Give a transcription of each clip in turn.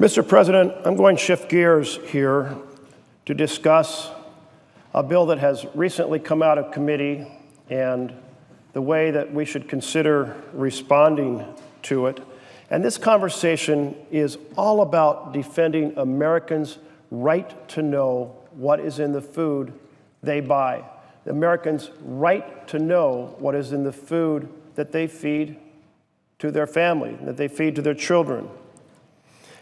Mr. President, I'm going to shift gears here to discuss a bill that has recently come out of committee and the way that we should consider responding to it. And this conversation is all about defending Americans' right to know what is in the food they buy. Americans' right to know what is in the food that they feed to their family, that they feed to their children.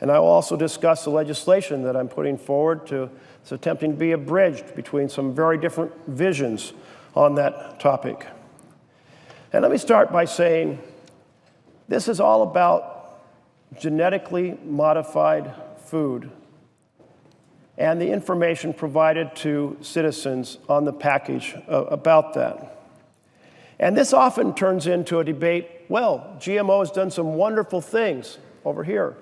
And I will also discuss the legislation that I'm putting forward it's attempting to be a bridge between some very different visions on that topic. And let me start by saying this is all about genetically modified food and the information provided to citizens on the package about that. And this often turns into a debate, well, GMO has done some wonderful things over here.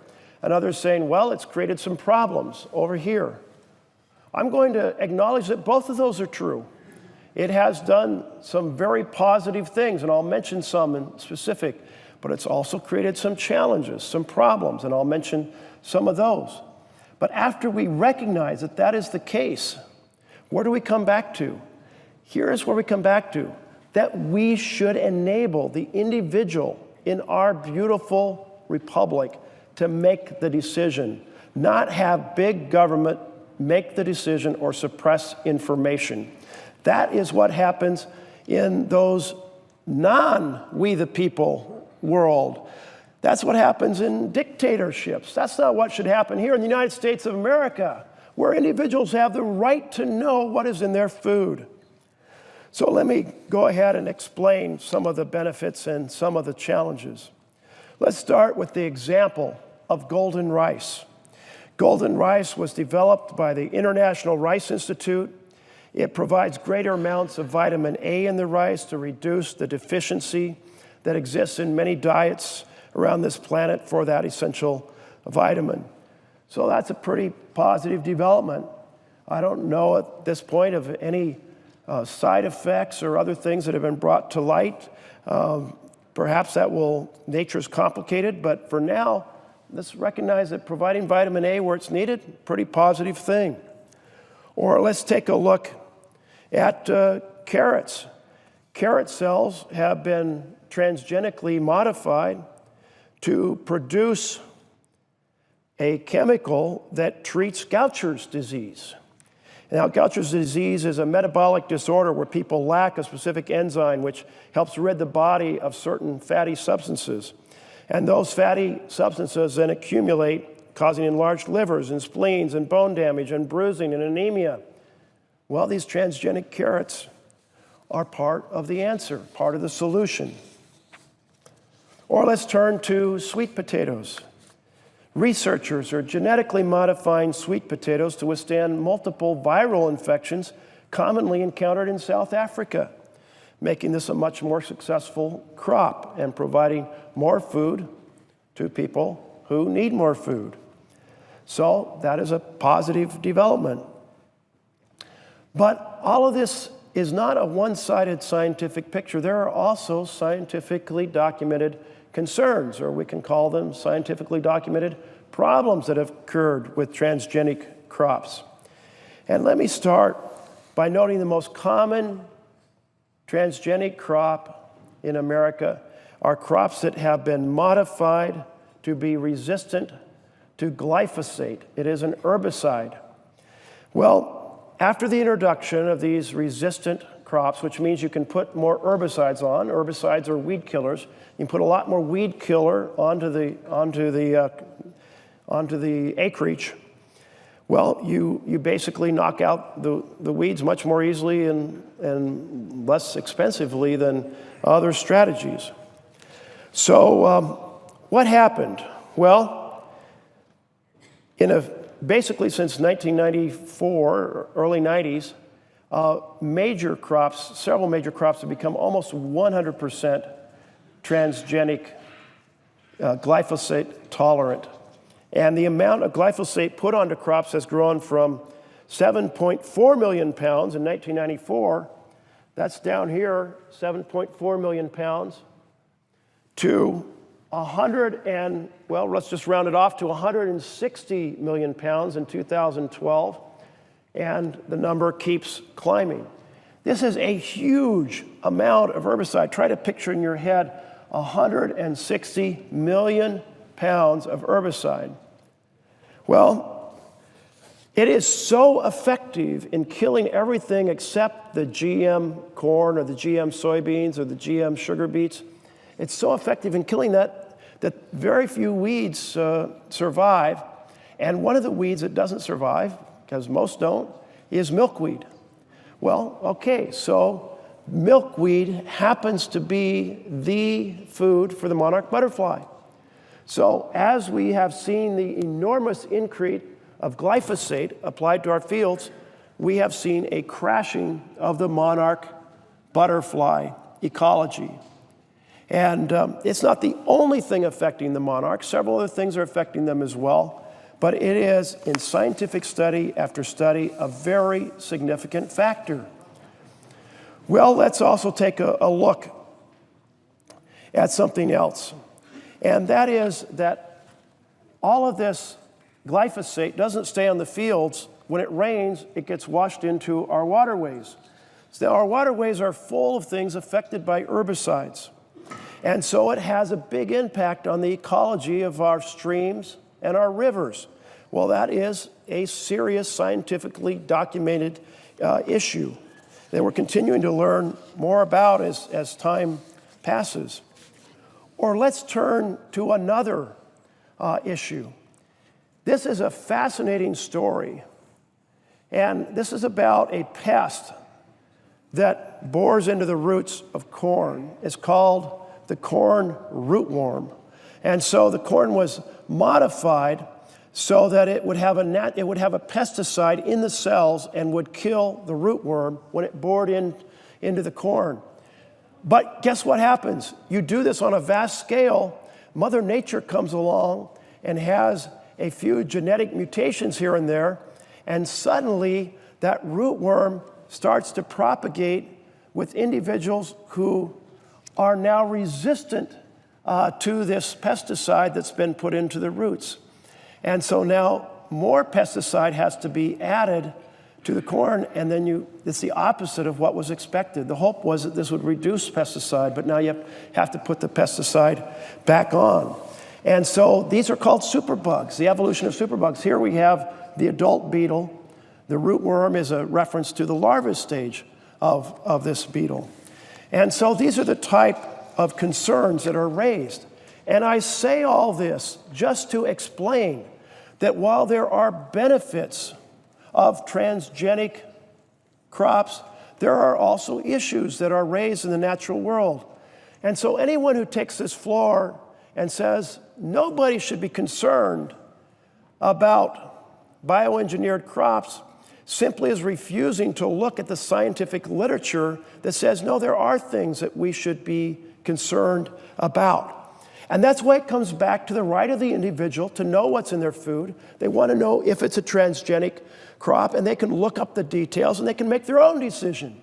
And others saying, well, it's created some problems over here. I'm going to acknowledge that both of those are true. It has done some very positive things, and I'll mention some in specific, but it's also created some challenges, some problems, and I'll mention some of those. But after we recognize that that is the case, where do we come back to? Here is where we come back to, that we should enable the individual in our beautiful republic to make the decision, not have big government make the decision or suppress information. That is what happens in those non-we the people world. That's what happens in dictatorships. That's not what should happen here in the United States of America, where individuals have the right to know what is in their food. So let me go ahead and explain some of the benefits and some of the challenges. Let's start with the example of golden rice. Golden rice was developed by the International Rice Institute. It provides greater amounts of vitamin A in the rice to reduce the deficiency that exists in many diets around this planet for that essential vitamin. So that's a pretty positive development. I don't know at this point of any side effects or other things that have been brought to light. Perhaps nature's complicated, but for now, let's recognize that providing vitamin A where it's needed, pretty positive thing. Or let's take a look at carrots. Carrot cells have been transgenically modified to produce a chemical that treats Gaucher's disease. Now, Gaucher's disease is a metabolic disorder where people lack a specific enzyme which helps rid the body of certain fatty substances. And those fatty substances then accumulate, causing enlarged livers and spleens and bone damage and bruising and anemia. Well, these transgenic carrots are part of the answer, part of the solution. Or let's turn to sweet potatoes. Researchers are genetically modifying sweet potatoes to withstand multiple viral infections commonly encountered in South Africa, making this a much more successful crop and providing more food to people who need more food. So that is a positive development. But all of this is not a one-sided scientific picture. There are also scientifically documented concerns, or we can call them scientifically documented problems that have occurred with transgenic crops. And let me start by noting the most common transgenic crop in America are crops that have been modified to be resistant to glyphosate. It is an herbicide. Well, after the introduction of these resistant crops, which means you can put more herbicides on. Herbicides are weed killers. You can put a lot more weed killer onto the acreage. Well, you basically knock out the weeds much more easily and less expensively than other strategies. So what happened? Well, basically since 1994, early 90s, several major crops have become almost 100% transgenic, glyphosate tolerant. And the amount of glyphosate put onto crops has grown from 7.4 million pounds in 1994, that's down here, 7.4 million pounds, to let's just round it off to 160 million pounds in 2012, and the number keeps climbing. This is a huge amount of herbicide. Try to picture in your head 160 million pounds of herbicide. Well, it is so effective in killing everything except the GM corn or the GM soybeans or the GM sugar beets. It's so effective in killing that very few weeds survive. And one of the weeds that doesn't survive, because most don't, is milkweed. Well, okay, so milkweed happens to be the food for the monarch butterfly. So as we have seen the enormous increase of glyphosate applied to our fields, we have seen a crashing of the monarch butterfly ecology. And it's not the only thing affecting the monarchs. Several other things are affecting them as well. But it is, in scientific study after study, a very significant factor. Well, let's also take a look at something else. And that is that all of this glyphosate doesn't stay on the fields. When it rains, it gets washed into our waterways. So our waterways are full of things affected by herbicides. And so it has a big impact on the ecology of our streams and our rivers. Well, that is a serious scientifically documented issue that we're continuing to learn more about as time passes. Or let's turn to another issue. This is a fascinating story. And this is about a pest that bores into the roots of corn. It's called the corn rootworm. And so the corn was modified so that it would have a pesticide in the cells and would kill the rootworm when it bored into the corn. But guess what happens? You do this on a vast scale, Mother Nature comes along and has a few genetic mutations here and there, and suddenly that rootworm starts to propagate with individuals who are now resistant to this pesticide that's been put into the roots. And so now more pesticide has to be added to the corn, and then it's the opposite of what was expected. The hope was that this would reduce pesticide, but now you have to put the pesticide back on. And so these are called superbugs, the evolution of superbugs. Here we have the adult beetle. The rootworm is a reference to the larva stage of this beetle. And so these are the type of concerns that are raised. And I say all this just to explain that while there are benefits of transgenic crops, there are also issues that are raised in the natural world. And so anyone who takes this floor and says nobody should be concerned about bioengineered crops simply is refusing to look at the scientific literature that says, no, there are things that we should be concerned about. And that's why it comes back to the right of the individual to know what's in their food. They want to know if it's a transgenic crop, and they can look up the details and they can make their own decision.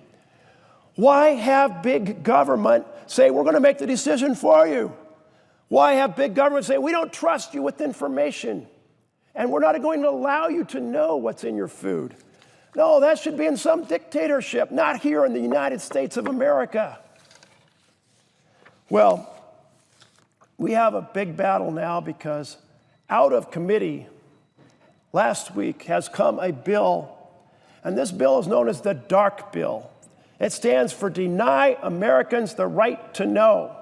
Why have big government say, we're going to make the decision for you? Why have big government say, we don't trust you with information, and we're not going to allow you to know what's in your food? No, that should be in some dictatorship, not here in the United States of America. Well, we have a big battle now because out of committee last week has come a bill, and this bill is known as the DARK bill. It stands for Deny Americans the Right to Know.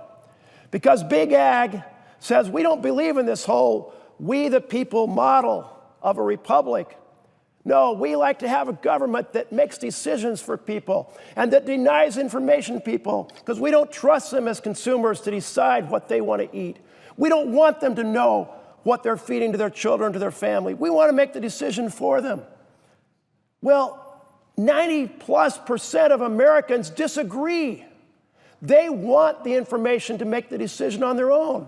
Because Big Ag says we don't believe in this whole we the people model of a republic. No, we like to have a government that makes decisions for people and that denies information to people because we don't trust them as consumers to decide what they want to eat. We don't want them to know what they're feeding to their children, to their family. We want to make the decision for them. Well, 90+% of Americans disagree. They want the information to make the decision on their own.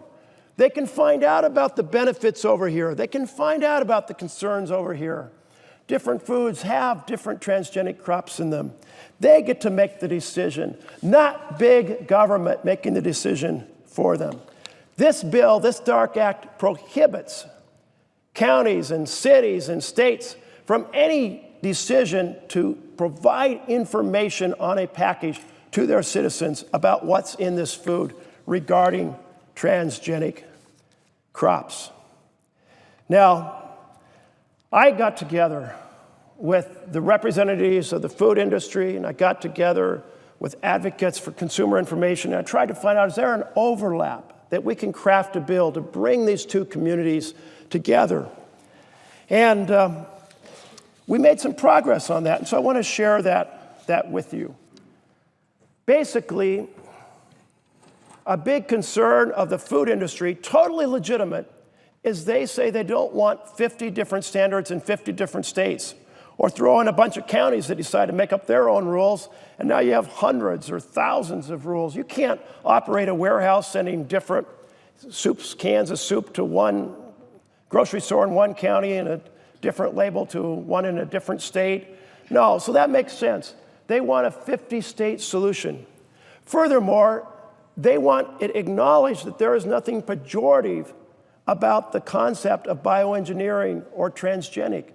They can find out about the benefits over here. They can find out about the concerns over here. Different foods have different transgenic crops in them. They get to make the decision, not big government making the decision for them. This bill, this Dark Act, prohibits counties and cities and states from any decision to provide information on a package to their citizens about what's in this food regarding transgenic crops. Now, I got together with the representatives of the food industry, and I got together with advocates for consumer information, and I tried to find out, is there an overlap that we can craft a bill to bring these two communities together? And we made some progress on that, and so I want to share that with you. Basically, a big concern of the food industry, totally legitimate, is they say they don't want 50 different standards in 50 different states, or throw in a bunch of counties that decide to make up their own rules, and now you have hundreds or thousands of rules. You can't operate a warehouse sending different cans of soup to one grocery store in one county and a different label to one in a different state. No, so that makes sense. They want a 50-state solution. Furthermore, they want it acknowledged that there is nothing pejorative about the concept of bioengineering or transgenic.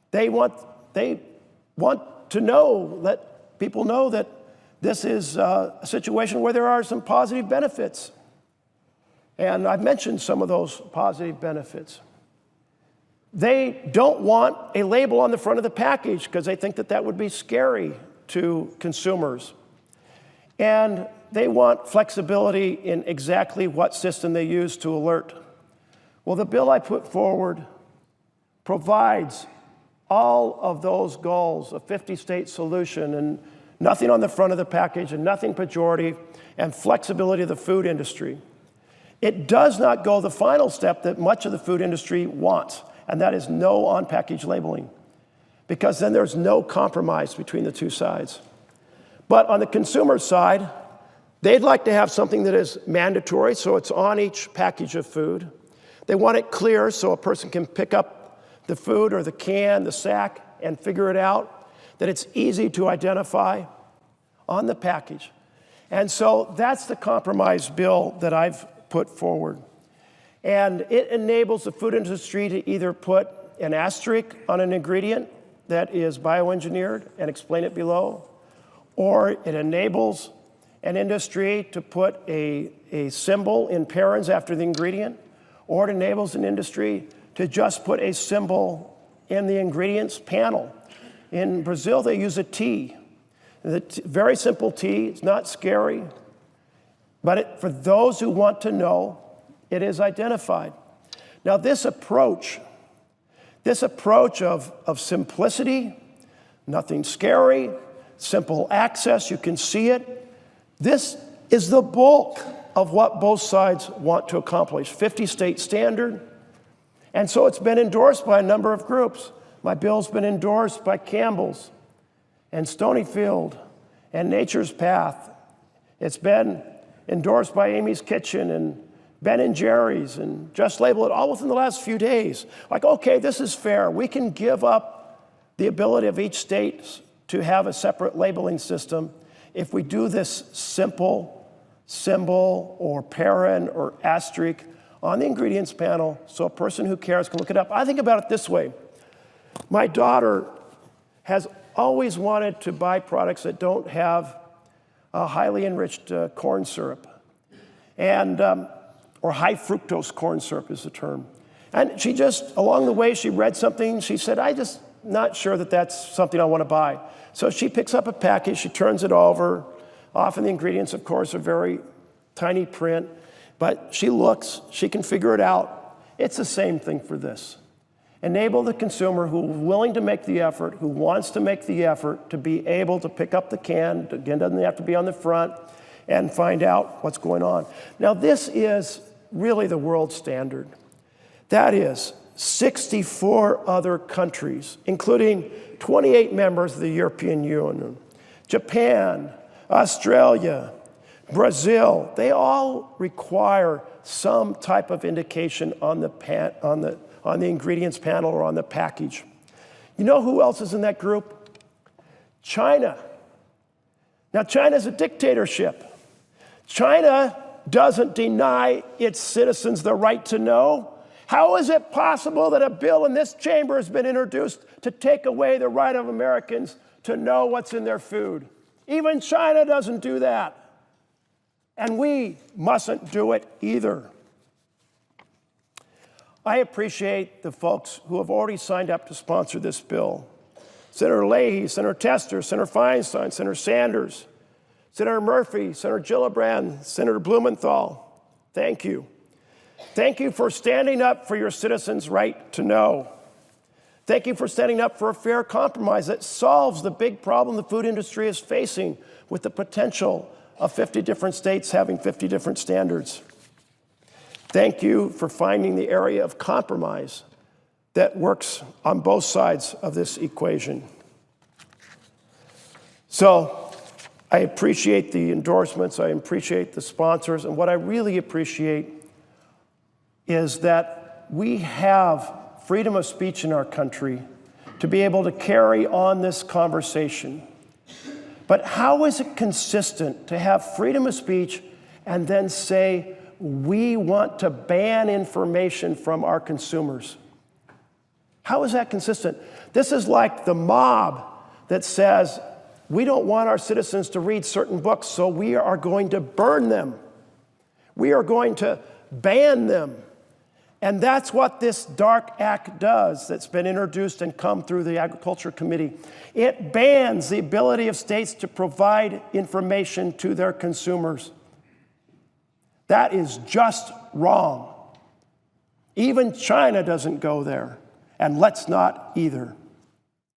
They want to know, let people know that this is a situation where there are some positive benefits. And I've mentioned some of those positive benefits. They don't want a label on the front of the package because they think that that would be scary to consumers. And they want flexibility in exactly what system they use to alert. Well, the bill I put forward provides all of those goals, a 50-state solution, and nothing on the front of the package, and nothing pejorative, and flexibility of the food industry. It does not go the final step that much of the food industry wants, and that is no on-package labeling, because then there's no compromise between the two sides. But on the consumer side, they'd like to have something that is mandatory, so it's on each package of food. They want it clear so a person can pick up the food or the can, the sack, and figure it out, that it's easy to identify on the package. And so that's the compromise bill that I've put forward. And it enables the food industry to either put an asterisk on an ingredient that is bioengineered and explain it below, or it enables an industry to put a symbol in parens after the ingredient, or it enables an industry to just put a symbol in the ingredients panel. In Brazil, they use a T. Very simple T, it's not scary, but for those who want to know, it is identified. Now this approach of simplicity, nothing scary, simple access, you can see it, this is the bulk of what both sides want to accomplish. 50-state standard. And so it's been endorsed by a number of groups. My bill's been endorsed by Campbell's and Stonyfield and Nature's Path. It's been endorsed by Amy's Kitchen and Ben & Jerry's and Just Label It, all within the last few days. Like, okay, this is fair. We can give up the ability of each state to have a separate labeling system if we do this simple symbol or paren or asterisk on the ingredients panel so a person who cares can look it up. I think about it this way. My daughter has always wanted to buy products that don't have a highly enriched corn syrup, and or high fructose corn syrup is the term. And she just, along the way, she read something, she said, I just not sure that that's something I want to buy. So she picks up a package, she turns it over. Often the ingredients, of course, are very tiny print. But she looks, she can figure it out. It's the same thing for this. Enable the consumer who is willing to make the effort, who wants to make the effort to be able to pick up the can, again, doesn't have to be on the front, and find out what's going on. Now, this is really the world standard. That is 64 other countries, including 28 members of the European Union, Japan, Australia, Brazil, they all require some type of indication on the ingredients panel or on the package. You know who else is in that group? China. Now, China's a dictatorship. China doesn't deny its citizens the right to know? How is it possible that a bill in this chamber has been introduced to take away the right of Americans to know what's in their food? Even China doesn't do that. And we mustn't do it either. I appreciate the folks who have already signed up to sponsor this bill. Senator Leahy, Senator Tester, Senator Feinstein, Senator Sanders, Senator Murphy, Senator Gillibrand, Senator Blumenthal. Thank you. Thank you for standing up for your citizens' right to know. Thank you for standing up for a fair compromise that solves the big problem the food industry is facing with the potential of 50 different states having 50 different standards. Thank you for finding the area of compromise that works on both sides of this equation. So I appreciate the endorsements, I appreciate the sponsors, and what I really appreciate is that we have freedom of speech in our country to be able to carry on this conversation. But how is it consistent to have freedom of speech and then say we want to ban information from our consumers? How is that consistent? This is like the mob that says we don't want our citizens to read certain books, so we are going to burn them. We are going to ban them. And that's what this dark act does that's been introduced and come through the Agriculture Committee. It bans the ability of states to provide information to their consumers. That is just wrong. Even China doesn't go there, and let's not either.